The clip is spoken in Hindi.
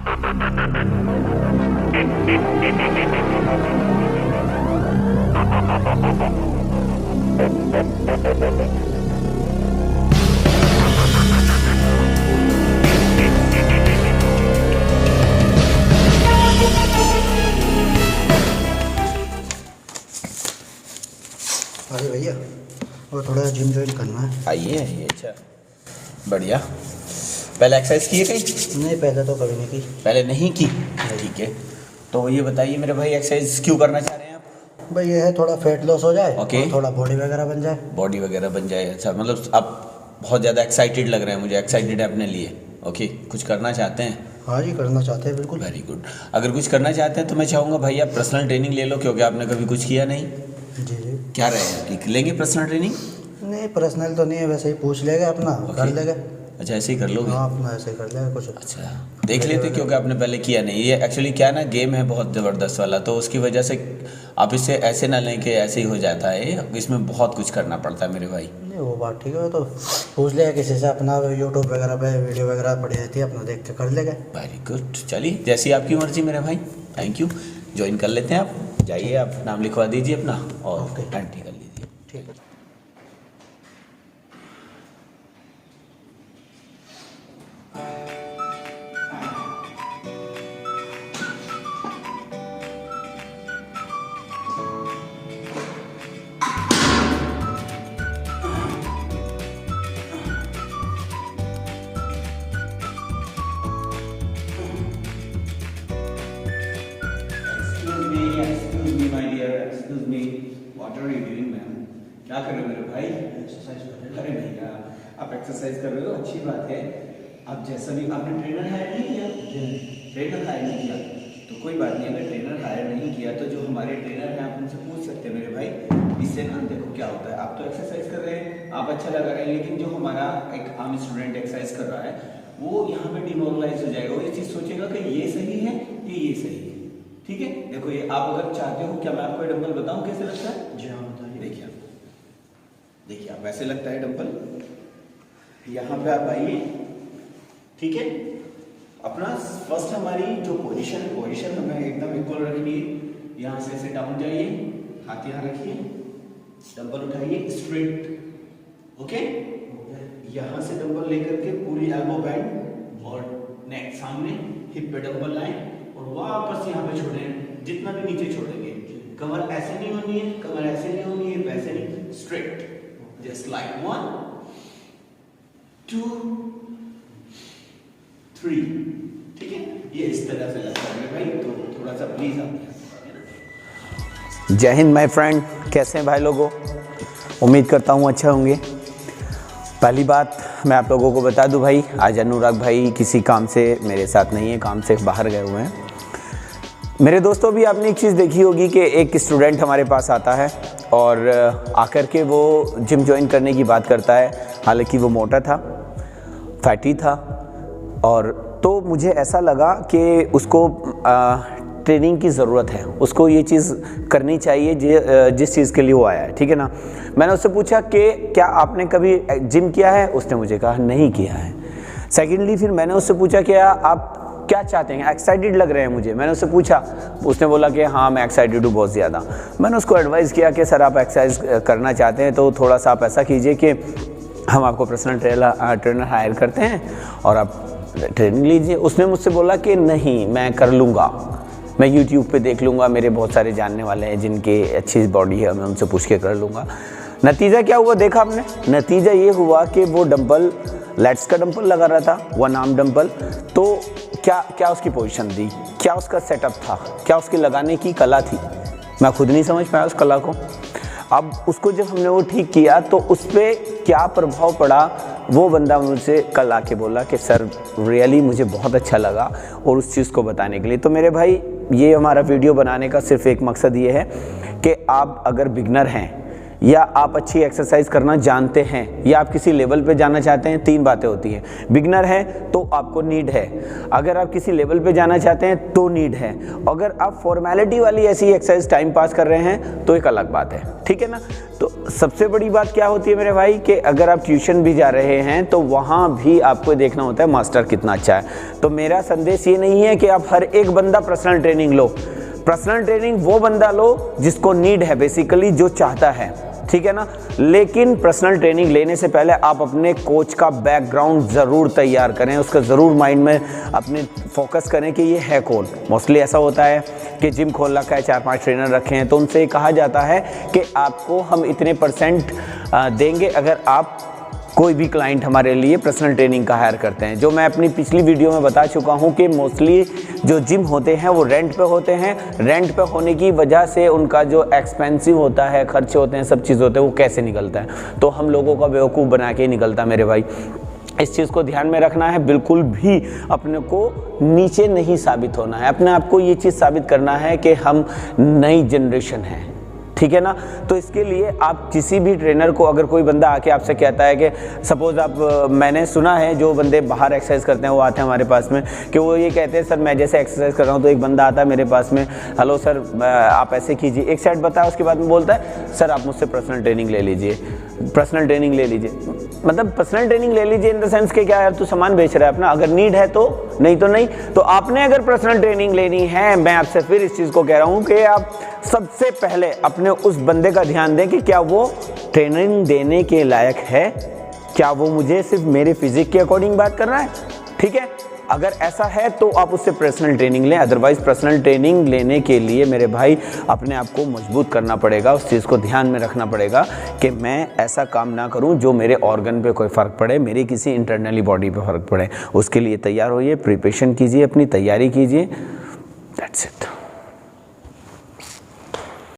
अरे भैया वो थोड़ा जिम ज्वाइन करना है। आइए आइए। अच्छा बढ़िया। पहले एक्सरसाइज किए कहीं? नहीं, पहले तो कभी नहीं की। पहले नहीं की? ठीक है। तो ये बताइए मेरे भाई, एक्सरसाइज क्यों करना चाह रहे हैं आप? भाई ये है थोड़ा फेट लॉस हो जाए ओके। और थोड़ा बॉडी वगैरह बन जाए। बॉडी वगैरह बन जाए। अच्छा, मतलब आप बहुत ज़्यादा एक्साइटेड लग रहे हैं मुझे। एक्साइटेड है अपने लिए? ओके, कुछ करना चाहते हैं? हाँ जी, करना चाहते हैं बिल्कुल। Very good. अगर कुछ करना चाहते हैं तो मैं चाहूँगा भाई आप पर्सनल ट्रेनिंग ले लो, क्योंकि आपने कभी कुछ किया नहीं। जी जी। क्या रहे कि लेंगे पर्सनल ट्रेनिंग? नहीं, पर्सनल तो नहीं है, वैसे ही पूछ लेगा अपना, कर लेगा। अच्छा, ऐसे ही कर लोगे? हाँ, अपना ऐसे ही कर लेगा कुछ। अच्छा, देख लेते, क्योंकि आपने पहले किया नहीं। ये एक्चुअली क्या ना, गेम है बहुत ज़बरदस्त वाला, तो उसकी वजह से आप इसे ऐसे ना लें कि ऐसे ही हो जाता है। इसमें बहुत कुछ करना पड़ता है मेरे भाई। नहीं, वो बात ठीक है, तो पूछ लेगा किसी से, अपना यूट्यूब वगैरह पे वीडियो वगैरह पड़ी रहती है, अपना देख के कर लेगा। Very good. चलिए, जैसी आपकी मर्जी मेरे भाई। Thank you. ज्वाइन कर लेते हैं आप। जाइए, आप नाम लिखवा दीजिए अपना और एंट्री कर लीजिए। ठीक है। Excuse me, my dear. Excuse me. What are you doing, ma'am? क्या कर रहे हो मेरे भाई? एक्सरसाइज कर लेगा। अरे भैया, आप एक्सरसाइज कर रहे हो, अच्छी बात है। आप जैसा भी, आपने ट्रेनर हायर नहीं किया? ट्रेनर हायर नहीं किया तो कोई बात नहीं। अगर ट्रेनर हायर नहीं किया तो जो हमारे ट्रेनर हैं आप उनसे पूछ सकते हैं मेरे भाई। इससे ना देखो क्या होता है, आप तो एक्सरसाइज कर रहे हैं, आप अच्छा लगा रहे हैं, लेकिन जो हमारा एक आम स्टूडेंट एक्सरसाइज कर रहा है वो यहाँ पे डिमोरलाइज हो जाएगा। वो ये चीज़ सोचेगा कि ये सही है कि ये सही है। ठीक है, देखो ये आप अगर चाहते हो, क्या मैं आपको ये डंबल बताऊं कैसे लगता है? जी हाँ, बताइए। देखिए आप, देखिए आप, ऐसे लगता है डंबल। यहाँ पे आप आइए, ठीक है। अपना फर्स्ट हमारी जो पोजीशन हमें एकदम इक्वल रखनी है। यहाँ से ऐसे डाउन जाइए, हाथ यहाँ रखिए, डंबल उठाइए स्ट्रेट। ओके, यहाँ से डंबल लेकर के पूरी एल्बो बैंड और नेक सामने, हिप पे डंबल लाएं और वापस यहाँ पे छोड़ें, जितना भी नीचे छोड़ेंगे। कमर ऐसे नहीं होनी है, कमर ऐसे नहीं होनी है, वैसे नहीं, स्ट्रेट, जस्ट लाइक 1 2 3। ठीक है, ये इस तरह से लगता है भाई। तो थोड़ा सा प्लीज आप। जय हिंद माय फ्रेंड, कैसे हैं भाई लोगों? उम्मीद करता हूँ अच्छा होंगे। पहली बात मैं आप लोगों को बता दूं भाई, आज अनुराग भाई किसी काम से मेरे साथ नहीं है, काम से बाहर गए हुए हैं। मेरे दोस्तों, भी आपने एक चीज़ देखी होगी कि एक स्टूडेंट हमारे पास आता है और आकर के वो जिम ज्वाइन करने की बात करता है। हालांकि वो मोटा था, फैटी था, और तो मुझे ऐसा लगा कि उसको ट्रेनिंग की ज़रूरत है, उसको ये चीज़ करनी चाहिए जिस चीज़ के लिए वो आया है। ठीक है ना। मैंने उससे पूछा कि क्या आपने कभी जिम किया है? उसने मुझे कहा नहीं किया है। सेकेंडली फिर मैंने उससे पूछा कि आप क्या चाहते हैं, एक्साइटेड लग रहे हैं मुझे। मैंने उससे पूछा, उसने बोला कि हाँ मैं एक्साइटेड हूँ बहुत ज़्यादा। मैंने उसको एडवाइस किया कि सर आप एक्सरसाइज करना चाहते हैं तो थोड़ा सा आप ऐसा कीजिए कि हम आपको पर्सनल ट्रेनर हायर करते हैं और आप ट्रेनिंग लीजिए। उसने मुझसे बोला कि नहीं, मैं कर लूँगा, मैं यूट्यूब पे देख लूँगा, मेरे बहुत सारे जानने वाले हैं जिनके अच्छी बॉडी है, मैं उनसे पूछ के कर लूँगा। नतीजा क्या हुआ देखा आपने? नतीजा ये हुआ कि वो डंबल, लेट्स का डंबल लगा रहा था, वन आर्म डंबल। तो क्या उसकी पोजीशन थी, क्या उसका सेटअप था, क्या उसकी लगाने की कला थी, मैं खुद नहीं समझ पाया उस कला को। अब उसको जब हमने वो ठीक किया तो उस पर क्या प्रभाव पड़ा, वो बंदा मुझसे कल आके बोला कि सर रियली मुझे बहुत अच्छा लगा, और उस चीज़ को बताने के लिए। तो मेरे भाई, ये हमारा वीडियो बनाने का सिर्फ एक मकसद ये है कि आप अगर बिगनर हैं या आप अच्छी एक्सरसाइज करना जानते हैं या आप किसी लेवल पे जाना चाहते हैं, 3 बातें होती हैं। बिगनर है तो आपको नीड है, अगर आप किसी लेवल पे जाना चाहते हैं तो नीड है, अगर आप फॉर्मेलिटी वाली ऐसी एक्सरसाइज टाइम पास कर रहे हैं तो एक अलग बात है, ठीक है ना। तो सबसे बड़ी बात क्या होती है मेरे भाई कि अगर आप ट्यूशन भी जा रहे हैं तो वहाँ भी आपको देखना होता है मास्टर कितना अच्छा है। तो मेरा संदेश ये नहीं है कि आप हर एक बंदा पर्सनल ट्रेनिंग लो, पर्सनल ट्रेनिंग वो बंदा लो जिसको नीड है, बेसिकली जो चाहता है, ठीक है ना। लेकिन पर्सनल ट्रेनिंग लेने से पहले आप अपने कोच का बैकग्राउंड ज़रूर तैयार करें, उसका ज़रूर माइंड में अपने फोकस करें कि ये है कौन। मोस्टली ऐसा होता है कि जिम खोल रखा है, 4-5 ट्रेनर रखे हैं, तो उनसे कहा जाता है कि आपको हम इतने % देंगे अगर आप कोई भी क्लाइंट हमारे लिए पर्सनल ट्रेनिंग का हायर करते हैं। जो मैं अपनी पिछली वीडियो में बता चुका हूं कि मोस्टली जो जिम होते हैं वो रेंट पे होते हैं, रेंट पे होने की वजह से उनका जो एक्सपेंसिव होता है, खर्चे होते हैं, सब चीज़ होते हैं, वो कैसे निकलता है, तो हम लोगों का बेवकूफ़ बना के ही निकलता है मेरे भाई। इस चीज़ को ध्यान में रखना है, बिल्कुल भी अपने को नीचे नहीं साबित होना है, अपने आप को ये चीज़ साबित करना है कि हम नई जनरेशन हैं, ठीक है ना। तो इसके लिए आप किसी भी ट्रेनर को, अगर कोई बंदा आके आपसे कहता है कि सपोज आप, मैंने सुना है जो बंदे बाहर एक्सरसाइज करते हैं वो आते हैं हमारे पास में कि वो ये कहते हैं सर मैं जैसे एक्सरसाइज कर रहा हूँ, तो एक बंदा आता है मेरे पास में, हेलो सर आप ऐसे कीजिए, एक सेट बताया, उसके बाद में बोलता है सर आप मुझसे पर्सनल ट्रेनिंग ले लीजिए, पर्सनल ट्रेनिंग ले लीजिए। मतलब पर्सनल ट्रेनिंग ले लीजिए इन द सेंस के क्या यार, तू सामान बेच रहा है अपना, अगर नीड है तो, नहीं तो नहीं। तो आपने अगर पर्सनल ट्रेनिंग लेनी है, मैं आपसे फिर इस चीज़ को कह रहा हूँ कि आप सबसे पहले अपने उस बंदे का ध्यान दें कि क्या वो ट्रेनिंग देने के लायक है, क्या वो मुझे सिर्फ मेरे फिजिक के अकॉर्डिंग बात कर रहा है, ठीक है। अगर ऐसा है तो आप उससे पर्सनल ट्रेनिंग लें, अदरवाइज पर्सनल ट्रेनिंग लेने के लिए मेरे भाई अपने आप को मजबूत करना पड़ेगा, उस चीज़ को ध्यान में रखना पड़ेगा कि मैं ऐसा काम ना करूं जो मेरे ऑर्गन पे कोई फ़र्क पड़े, मेरी किसी इंटरनली बॉडी पे फ़र्क पड़े। उसके लिए तैयार होइए, प्रिपरेशन कीजिए, अपनी तैयारी कीजिए, दैट्स इट।